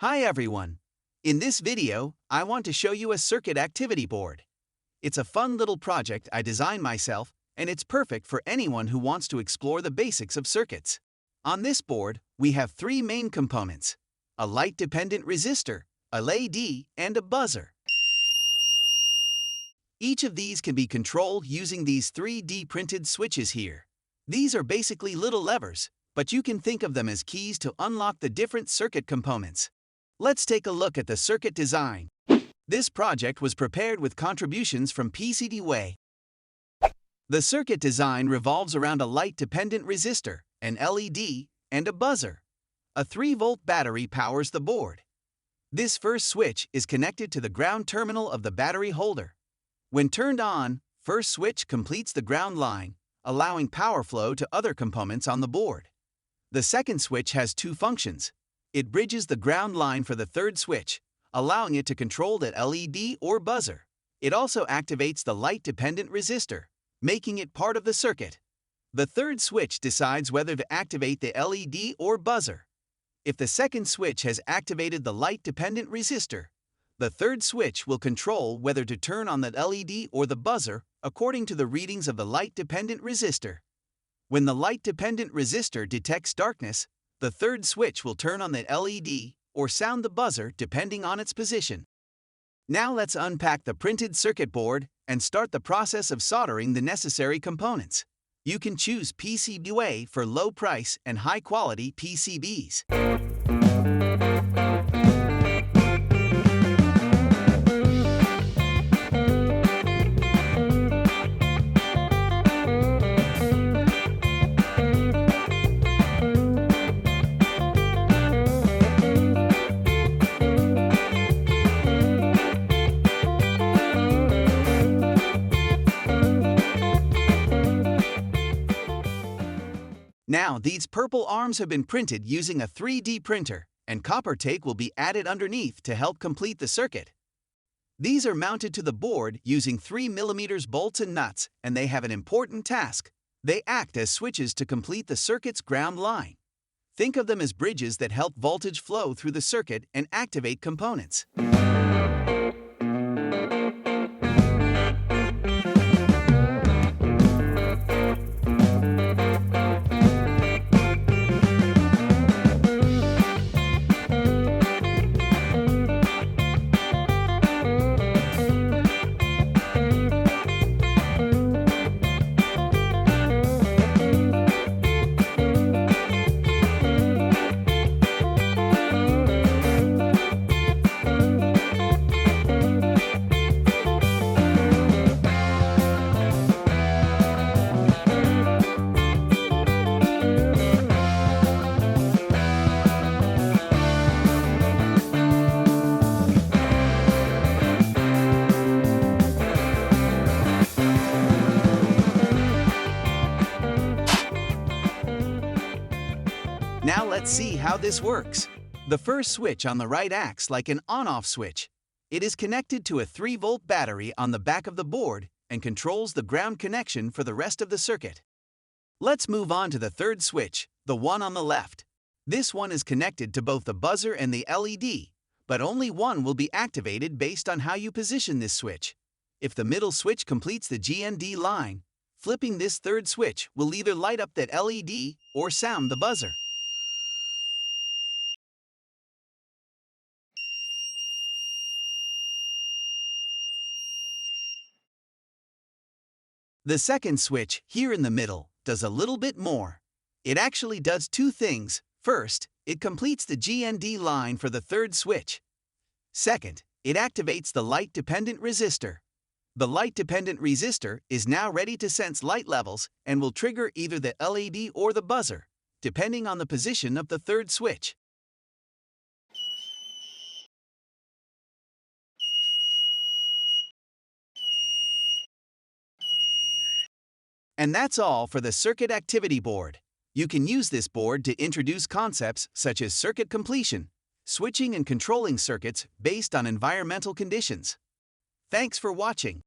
Hi everyone! In this video, I want to show you a circuit activity board. It's a fun little project I designed myself, and it's perfect for anyone who wants to explore the basics of circuits. On this board, we have three main components: a light-dependent resistor, a LED, and a buzzer. Each of these can be controlled using these 3D printed switches here. These are basically little levers, but you can think of them as keys to unlock the different circuit components. Let's take a look at the circuit design. This project was prepared with contributions from PCBWay. The circuit design revolves around a light-dependent resistor, an LED, and a buzzer. A 3-volt battery powers the board. This first switch is connected to the ground terminal of the battery holder. When turned on, first switch completes the ground line, allowing power flow to other components on the board. The second switch has two functions. It bridges the ground line for the third switch, allowing it to control that LED or buzzer. It also activates the light-dependent resistor, making it part of the circuit. The third switch decides whether to activate the LED or buzzer. If the second switch has activated the light-dependent resistor, the third switch will control whether to turn on the LED or the buzzer according to the readings of the light-dependent resistor. When the light-dependent resistor detects darkness, the third switch will turn on the LED or sound the buzzer depending on its position. Now let's unpack the printed circuit board and start the process of soldering the necessary components. You can choose PCBWay for low price and high quality PCBs. Now, these purple arms have been printed using a 3D printer, and copper tape will be added underneath to help complete the circuit. These are mounted to the board using 3mm bolts and nuts, and they have an important task. They act as switches to complete the circuit's ground line. Think of them as bridges that help voltage flow through the circuit and activate components. Now let's see how this works. The first switch on the right acts like an on-off switch. It is connected to a 3-volt battery on the back of the board and controls the ground connection for the rest of the circuit. Let's move on to the third switch, the one on the left. This one is connected to both the buzzer and the LED, but only one will be activated based on how you position this switch. If the middle switch completes the GND line, flipping this third switch will either light up that LED or sound the buzzer. The second switch, here in the middle, does a little bit more. It actually does two things. First, it completes the GND line for the third switch. Second, it activates the light-dependent resistor. The light-dependent resistor is now ready to sense light levels and will trigger either the LED or the buzzer, depending on the position of the third switch. And that's all for the circuit activity board. You can use this board to introduce concepts such as circuit completion, switching and controlling circuits based on environmental conditions. Thanks for watching.